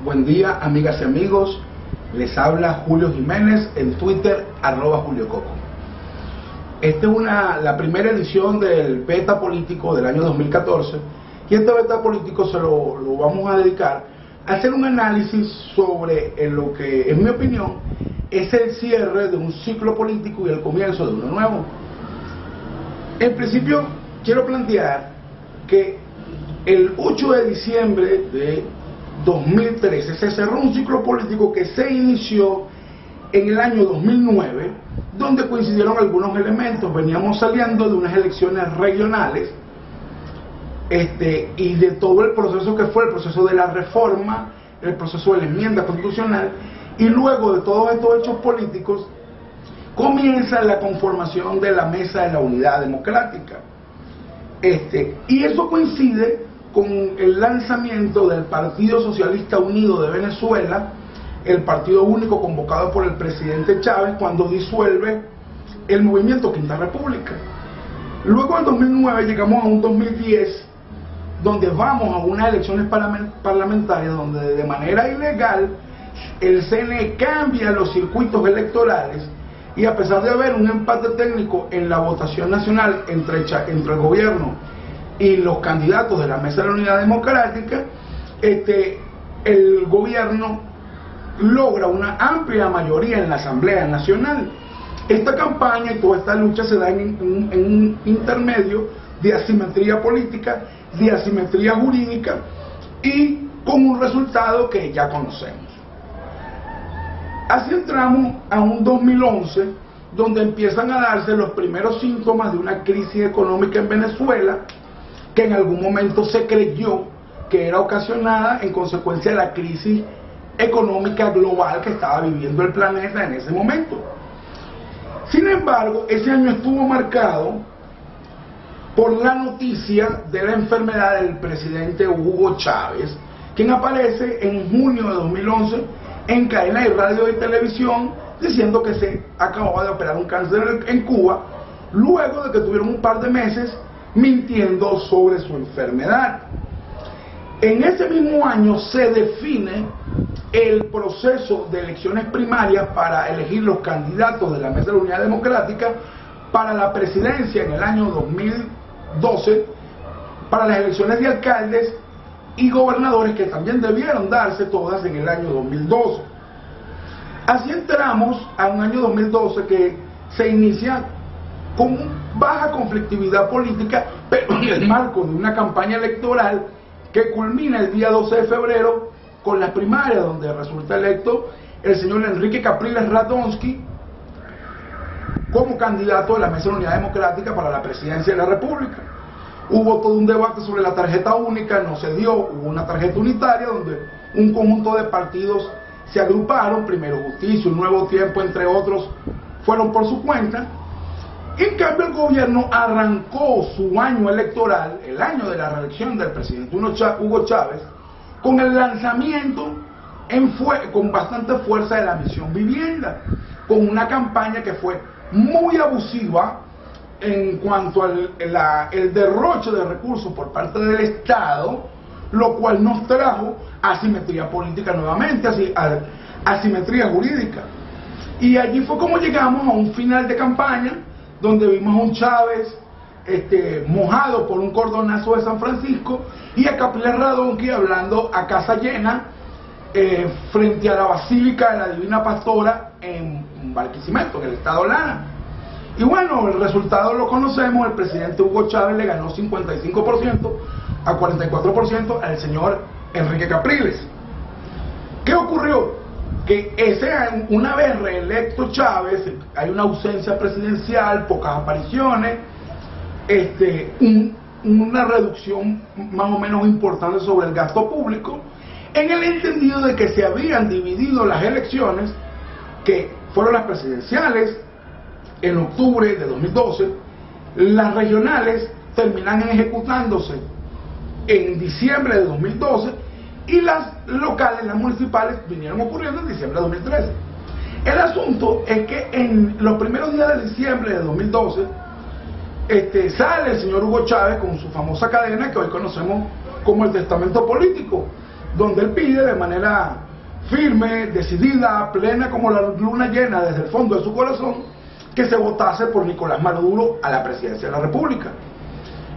Buen día, amigas y amigos. Les habla Julio Jiménez en Twitter, @JulioCoco. Esta es la primera edición del Beta Político del año 2014 y este Beta Político se lo vamos a dedicar a hacer un análisis sobre lo que, en mi opinión, es el cierre de un ciclo político y el comienzo de uno nuevo. En principio, quiero plantear que el 8 de diciembre de 2013 se cerró un ciclo político que se inició en el año 2009, donde coincidieron algunos elementos. Veníamos saliendo de unas elecciones regionales y de todo el proceso que fue el proceso de la reforma, el proceso de la enmienda constitucional, y luego de todos estos hechos políticos comienza la conformación de la Mesa de la Unidad Democrática. Y eso coincide con el lanzamiento del Partido Socialista Unido de Venezuela, el partido único convocado por el presidente Chávez cuando disuelve el movimiento Quinta República. Luego en 2009 llegamos a un 2010 donde vamos a unas elecciones parlamentarias donde de manera ilegal el CNE cambia los circuitos electorales, y a pesar de haber un empate técnico en la votación nacional entre el gobierno y los candidatos de la Mesa de la Unidad Democrática, el gobierno logra una amplia mayoría en la Asamblea Nacional. Esta campaña y toda esta lucha se da en un intermedio de asimetría política, de asimetría jurídica y con un resultado que ya conocemos. Así entramos a un 2011 donde empiezan a darse los primeros síntomas de una crisis económica en Venezuela, que en algún momento se creyó que era ocasionada en consecuencia de la crisis económica global que estaba viviendo el planeta en ese momento. Sin embargo, ese año estuvo marcado por la noticia de la enfermedad del presidente Hugo Chávez, quien aparece en junio de 2011 en cadena de radio y televisión diciendo que se acababa de operar un cáncer en Cuba, luego de que tuvieron un par de meses mintiendo sobre su enfermedad. En ese mismo año se define el proceso de elecciones primarias para elegir los candidatos de la Mesa de la Unidad Democrática para la presidencia en el año 2012, para las elecciones de alcaldes y gobernadores, que también debieron darse todas en el año 2012. Así entramos a un año 2012 que se inicia con baja conflictividad política, pero en el marco de una campaña electoral que culmina el día 12 de febrero con las primarias, donde resulta electo el señor Enrique Capriles Radonsky como candidato de la Mesa de la Unidad Democrática para la presidencia de la República. Hubo todo un debate sobre la tarjeta única, no se dio, hubo una tarjeta unitaria donde un conjunto de partidos se agruparon, Primero Justicia, Un Nuevo Tiempo, entre otros, fueron por su cuenta. En cambio, el gobierno arrancó su año electoral, el año de la reelección del presidente Hugo Chávez, con el lanzamiento con bastante fuerza de la Misión Vivienda, con una campaña que fue muy abusiva en cuanto al el derroche de recursos por parte del Estado, lo cual nos trajo asimetría política nuevamente, asimetría jurídica. Y allí fue como llegamos a un final de campaña, donde vimos a un Chávez mojado por un cordonazo de San Francisco y a Capriles Radonsky hablando a casa llena frente a la Basílica de la Divina Pastora en Barquisimeto, en el estado Lara. Y bueno, el resultado lo conocemos: el presidente Hugo Chávez le ganó 55% a 44% al señor Enrique Capriles. ¿Qué ocurrió? Que una vez reelecto Chávez, hay una ausencia presidencial, pocas apariciones, una reducción más o menos importante sobre el gasto público, en el entendido de que se habían dividido las elecciones, que fueron las presidenciales en octubre de 2012, las regionales terminan ejecutándose en diciembre de 2012, y las locales, las municipales, vinieron ocurriendo en diciembre de 2013. El asunto es que en los primeros días de diciembre de 2012 sale el señor Hugo Chávez con su famosa cadena que hoy conocemos como el testamento político, donde él pide de manera firme, decidida, plena como la luna llena desde el fondo de su corazón, que se votase por Nicolás Maduro a la presidencia de la República.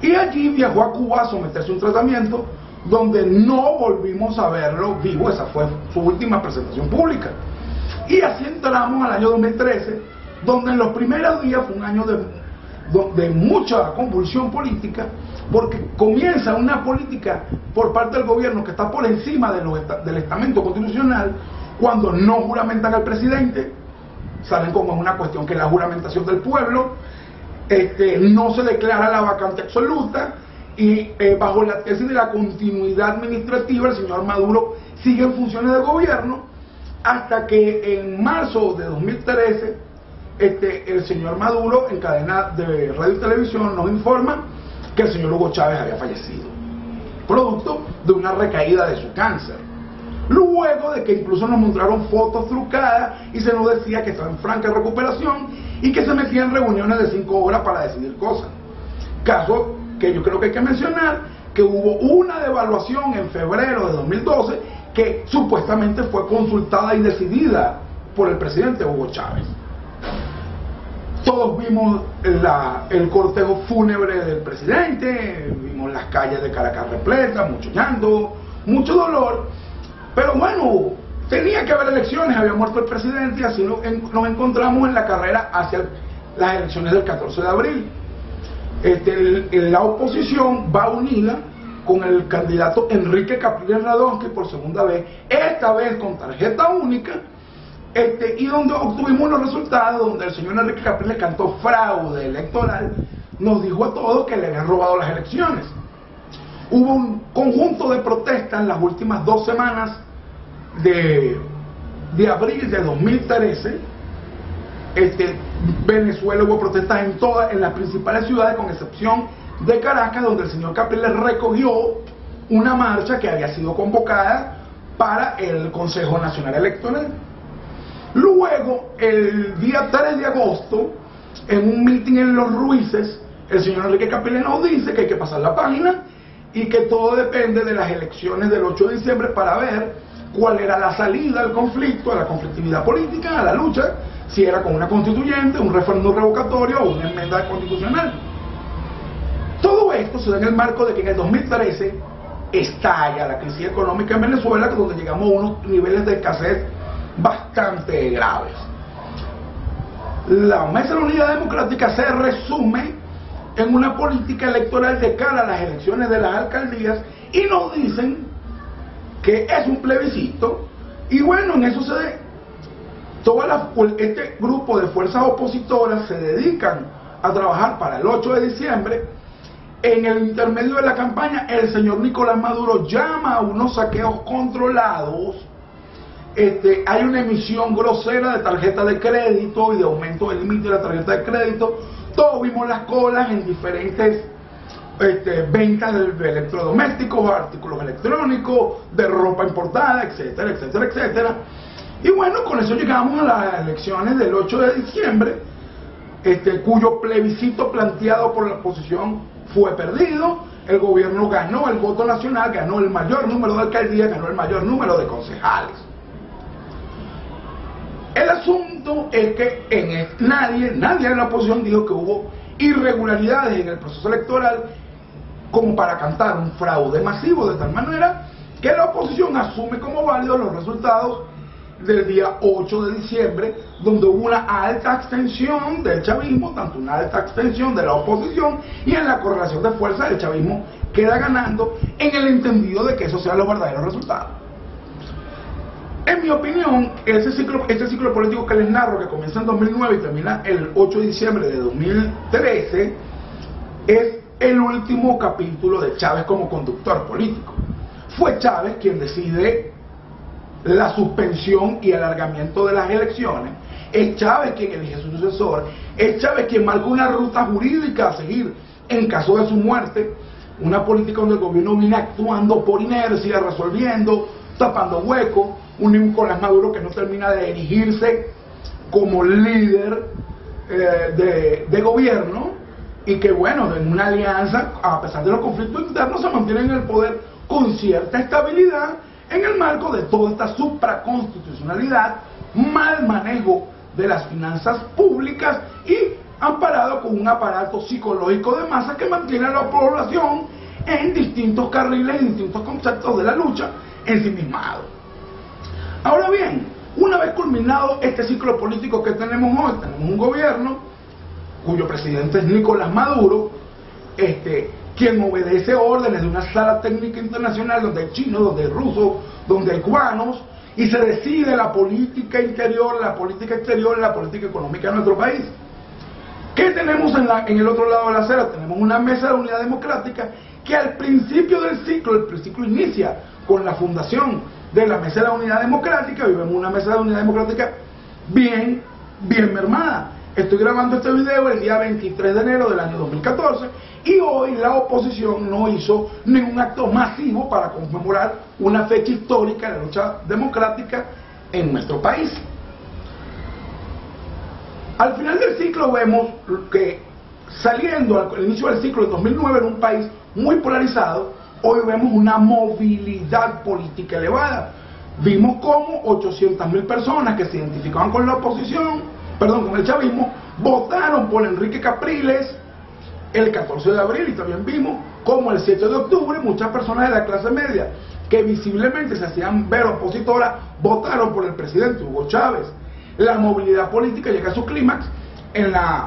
Y allí viajó a Cuba a someterse a un tratamiento donde no volvimos a verlo vivo. Esa fue su última presentación pública. Y así entramos al año 2013, donde en los primeros días fue un año de mucha convulsión política, porque comienza una política por parte del gobierno que está por encima del estamento constitucional, cuando no juramentan al presidente, saben como es una cuestión que es la juramentación del pueblo, no se declara la vacante absoluta, y bajo la tesis de la continuidad administrativa el señor Maduro sigue en funciones de gobierno, hasta que en marzo de 2013 el señor Maduro en cadena de radio y televisión nos informa que el señor Hugo Chávez había fallecido, producto de una recaída de su cáncer. Luego de que incluso nos mostraron fotos trucadas y se nos decía que estaba en franca recuperación y que se metía en reuniones de 5 horas para decidir cosas. Caso que yo creo que hay que mencionar, que hubo una devaluación en febrero de 2012 que supuestamente fue consultada y decidida por el presidente Hugo Chávez. Todos vimos el cortejo fúnebre del presidente, vimos las calles de Caracas repletas, mucho llanto, mucho dolor, pero bueno, tenía que haber elecciones, había muerto el presidente y así nos encontramos en la carrera hacia las elecciones del 14 de abril. La oposición va unida con el candidato Enrique Capriles Radonsky por segunda vez, esta vez con tarjeta única, y donde obtuvimos los resultados, donde el señor Enrique Capriles cantó fraude electoral, nos dijo a todos que le habían robado las elecciones. Hubo un conjunto de protestas en las últimas 2 semanas de abril de 2013. Venezuela hubo protestas en las principales ciudades, con excepción de Caracas, donde el señor Capriles recogió una marcha que había sido convocada para el Consejo Nacional Electoral. Luego, el día 3 de agosto, en un meeting en Los Ruices, el señor Enrique Capriles nos dice que hay que pasar la página y que todo depende de las elecciones del 8 de diciembre para ver cuál era la salida al conflicto, a la conflictividad política, a la lucha, si era con una constituyente, un referéndum revocatorio o una enmienda constitucional. Todo esto se da en el marco de que en el 2013 estalla la crisis económica en Venezuela, donde llegamos a unos niveles de escasez bastante graves. La Mesa de la Unidad Democrática se resume en una política electoral de cara a las elecciones de las alcaldías y nos dicen que es un plebiscito, y bueno, en eso este grupo de fuerzas opositoras se dedican a trabajar para el 8 de diciembre. En el intermedio de la campaña, el señor Nicolás Maduro llama a unos saqueos controlados. Hay una emisión grosera de tarjeta de crédito y de aumento del límite de la tarjeta de crédito. Todos vimos las colas en diferentes ventas de electrodomésticos, artículos electrónicos, de ropa importada, etcétera, etcétera, etcétera. Y bueno, con eso llegamos a las elecciones del 8 de diciembre, cuyo plebiscito planteado por la oposición fue perdido. El gobierno ganó el voto nacional, ganó el mayor número de alcaldías, ganó el mayor número de concejales. El asunto es que nadie en la oposición dijo que hubo irregularidades en el proceso electoral como para cantar un fraude masivo, de tal manera que la oposición asume como válidos los resultados del día 8 de diciembre, donde hubo una alta abstención del chavismo, tanto una alta abstención de la oposición, y en la correlación de fuerzas el chavismo queda ganando, en el entendido de que esos sean los verdaderos resultados. En mi opinión, este ciclo político que les narro, que comienza en 2009 y termina el 8 de diciembre de 2013, es el último capítulo de Chávez como conductor político. Fue Chávez quien decide la suspensión y alargamiento de las elecciones, es Chávez quien elige su sucesor, es Chávez quien marca una ruta jurídica a seguir en caso de su muerte, una política donde el gobierno viene actuando por inercia, resolviendo, tapando huecos, un Nicolás Maduro que no termina de erigirse como líder de gobierno, y que bueno, en una alianza, a pesar de los conflictos internos, se mantiene en el poder con cierta estabilidad, toda esta supraconstitucionalidad, mal manejo de las finanzas públicas y amparado con un aparato psicológico de masa que mantiene a la población en distintos carriles, en distintos conceptos de la lucha ensimismado. Ahora bien, una vez culminado este ciclo político que tenemos hoy, tenemos un gobierno cuyo presidente es Nicolás Maduro, quien obedece órdenes de una sala técnica internacional donde hay chinos, donde hay rusos, donde hay cubanos, y se decide la política interior, la política exterior, la política económica de nuestro país. ¿Qué tenemos en el otro lado de la acera? Tenemos una mesa de unidad democrática que al principio del ciclo, el ciclo inicia con la fundación de la mesa de la unidad democrática. Vivimos una mesa de unidad democrática bien mermada. Estoy grabando este video el día 23 de enero del año 2014 y hoy la oposición no hizo ningún acto masivo para conmemorar una fecha histórica de la lucha democrática en nuestro país. Al final del ciclo vemos que saliendo al inicio del ciclo de 2009 en un país muy polarizado, hoy vemos una movilidad política elevada. Vimos cómo 800.000 personas que se identificaban con la oposición, con el chavismo, votaron por Enrique Capriles el 14 de abril, y también vimos cómo el 7 de octubre muchas personas de la clase media que visiblemente se hacían ver opositoras votaron por el presidente Hugo Chávez. La movilidad política llega a su clímax en las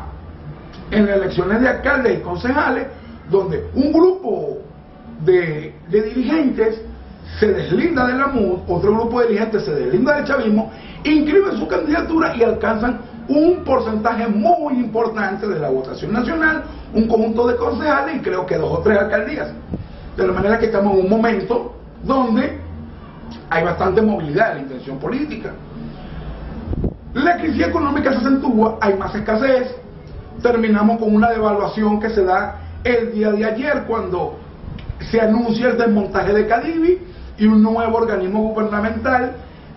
elecciones de alcaldes y concejales, donde un grupo de dirigentes se deslinda de la MUD, otro grupo de dirigentes se deslinda del chavismo, inscriben su candidatura y alcanzan un porcentaje muy importante de la votación nacional, un conjunto de concejales y creo que 2 o 3 alcaldías. De la manera que estamos en un momento donde hay bastante movilidad de la intención política. La crisis económica se acentúa, hay más escasez, terminamos con una devaluación que se da el día de ayer cuando se anuncia el desmontaje de Cadivi y un nuevo organismo gubernamental,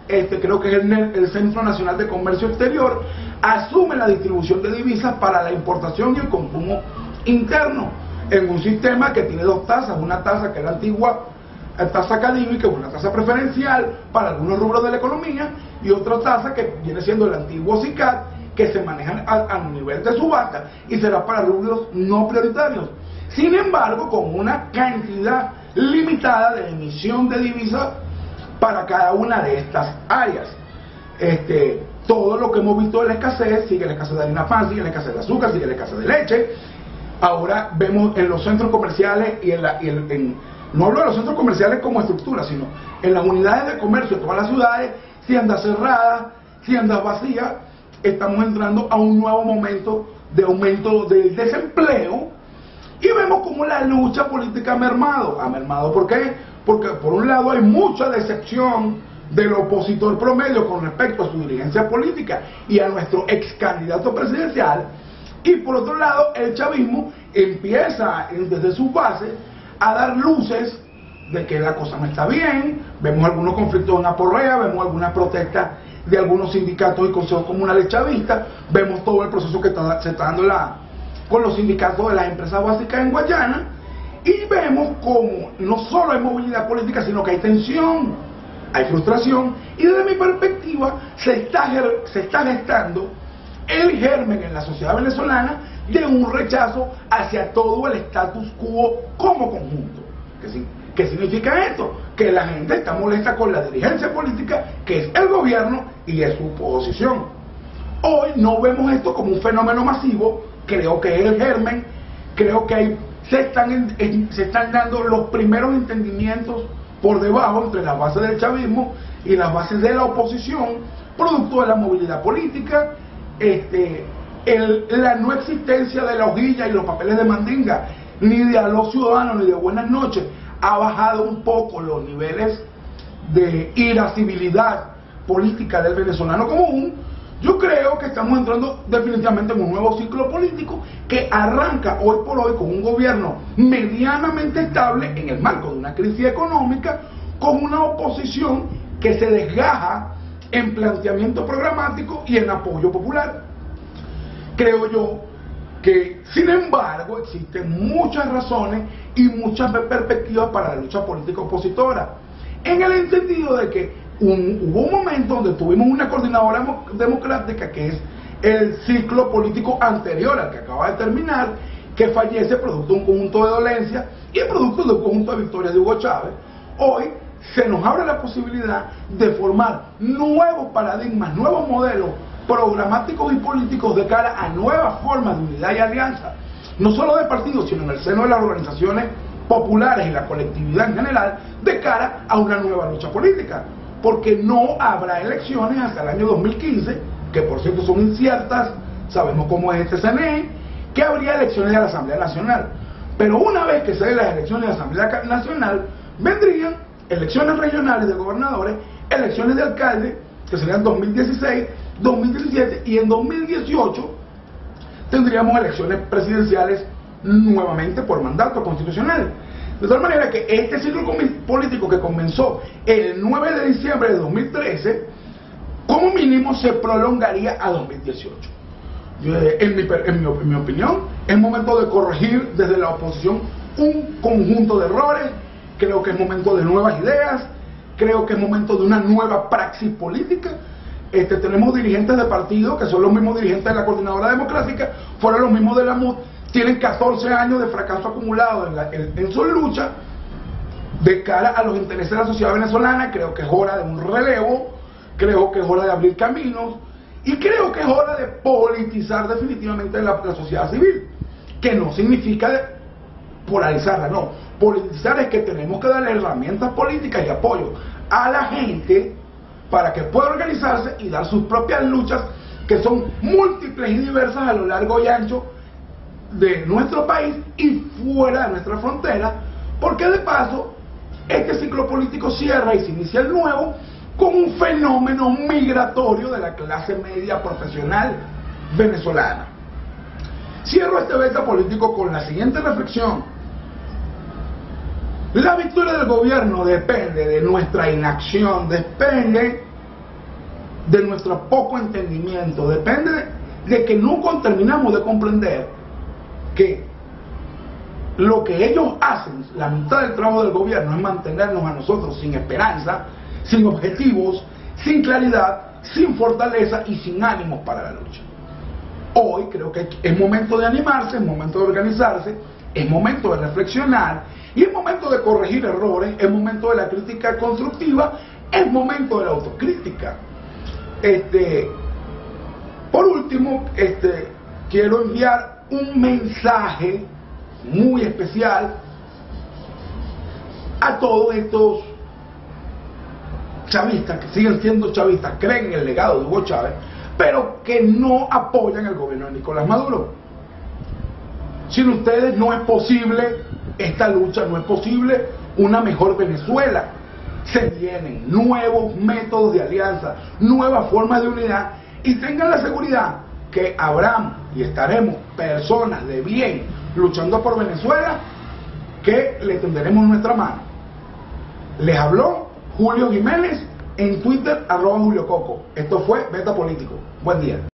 creo que es el Centro Nacional de Comercio Exterior, asume la distribución de divisas para la importación y el consumo interno, en un sistema que tiene 2 tasas, una tasa que es la antigua tasa Cadivi, que es una tasa preferencial para algunos rubros de la economía, y otra tasa que viene siendo el antiguo SICAD, que se maneja a nivel de subasta y será para rubros no prioritarios. Sin embargo, con una cantidad limitada de emisión de divisas para cada una de estas áreas. Todo lo que hemos visto de la escasez, sigue la escasez de harina pan, sigue la escasez de azúcar, sigue la escasez de leche. Ahora vemos en los centros comerciales no hablo de los centros comerciales como estructura, sino en las unidades de comercio de todas las ciudades, tiendas cerradas, tiendas vacías. Estamos entrando a un nuevo momento de aumento del desempleo y vemos como la lucha política ha mermado. ¿Ha mermado por qué? Porque por un lado hay mucha decepción del opositor promedio con respecto a su dirigencia política y a nuestro ex candidato presidencial, y por otro lado el chavismo empieza desde sus bases a dar luces de que la cosa no está bien. Vemos algunos conflictos en Aporrea, vemos algunas protestas de algunos sindicatos y consejos comunales chavistas, vemos todo el proceso que se está dando con los sindicatos de las empresas básicas en Guayana, y vemos como no solo hay movilidad política, sino que hay tensión, hay frustración, y desde mi perspectiva se está gestando el germen en la sociedad venezolana de un rechazo hacia todo el status quo como conjunto. ¿Qué significa esto? Que la gente está molesta con la dirigencia política, que es el gobierno y es su oposición. Hoy no vemos esto como un fenómeno masivo, creo que es el germen, creo que se están dando los primeros entendimientos por debajo entre las bases del chavismo y las bases de la oposición, producto de la movilidad política, la no existencia de la hojilla y los papeles de mandinga, ni de a los ciudadanos, ni de buenas noches, ha bajado un poco los niveles de irascibilidad política del venezolano común. Yo creo que estamos entrando definitivamente en un nuevo ciclo político que arranca hoy por hoy con un gobierno medianamente estable en el marco de una crisis económica, con una oposición que se desgaja en planteamiento programático y en apoyo popular. Creo yo que, sin embargo, existen muchas razones y muchas perspectivas para la lucha política opositora, en el entendido de que hubo un momento donde tuvimos una coordinadora democrática, que es el ciclo político anterior al que acaba de terminar, que fallece producto de un conjunto de dolencias y producto de un conjunto de victorias de Hugo Chávez. Hoy se nos abre la posibilidad de formar nuevos paradigmas, nuevos modelos programáticos y políticos de cara a nuevas formas de unidad y alianza, no solo de partidos, sino en el seno de las organizaciones populares y la colectividad en general, de cara a una nueva lucha política, porque no habrá elecciones hasta el año 2015, que por cierto son inciertas, sabemos cómo es este CNE, que habría elecciones de la Asamblea Nacional. Pero una vez que se den las elecciones de la Asamblea Nacional, vendrían elecciones regionales de gobernadores, elecciones de alcaldes, que serían 2016, 2017, y en 2018 tendríamos elecciones presidenciales nuevamente por mandato constitucional. De tal manera que este ciclo político que comenzó el 9 de diciembre de 2013, como mínimo se prolongaría a 2018. En mi opinión, es momento de corregir desde la oposición un conjunto de errores. Creo que es momento de nuevas ideas, creo que es momento de una nueva praxis política. Tenemos dirigentes de partido que son los mismos dirigentes de la Coordinadora Democrática, fueron los mismos de la MUD, tienen 14 años de fracaso acumulado en su lucha de cara a los intereses de la sociedad venezolana. Creo que es hora de un relevo, creo que es hora de abrir caminos y creo que es hora de politizar definitivamente la sociedad civil, que no significa polarizarla, no. Politizar es que tenemos que darle herramientas políticas y apoyo a la gente para que pueda organizarse y dar sus propias luchas, que son múltiples y diversas a lo largo y ancho de nuestro país y fuera de nuestra frontera, porque de paso este ciclo político cierra y se inicia el nuevo con un fenómeno migratorio de la clase media profesional venezolana. Cierro este beta político con la siguiente reflexión: la victoria del gobierno depende de nuestra inacción, depende de nuestro poco entendimiento, depende de que nunca terminamos de comprender que lo que ellos hacen, la mitad del trabajo del gobierno, es mantenernos a nosotros sin esperanza, sin objetivos, sin claridad, sin fortaleza y sin ánimos para la lucha. Hoy creo que es momento de animarse, es momento de organizarse, es momento de reflexionar y es momento de corregir errores, es momento de la crítica constructiva, es momento de la autocrítica. Por último, quiero enviar un mensaje muy especial a todos estos chavistas que siguen siendo chavistas, creen en el legado de Hugo Chávez, pero que no apoyan el gobierno de Nicolás Maduro. Sin ustedes no es posible esta lucha, no es posible una mejor Venezuela. Se vienen nuevos métodos de alianza, nuevas formas de unidad, y tengan la seguridad que habrán y estaremos personas de bien luchando por Venezuela, que le tenderemos nuestra mano. Les habló Julio Jiménez, en Twitter @JulioCoco. Esto fue Beta Político. Buen día.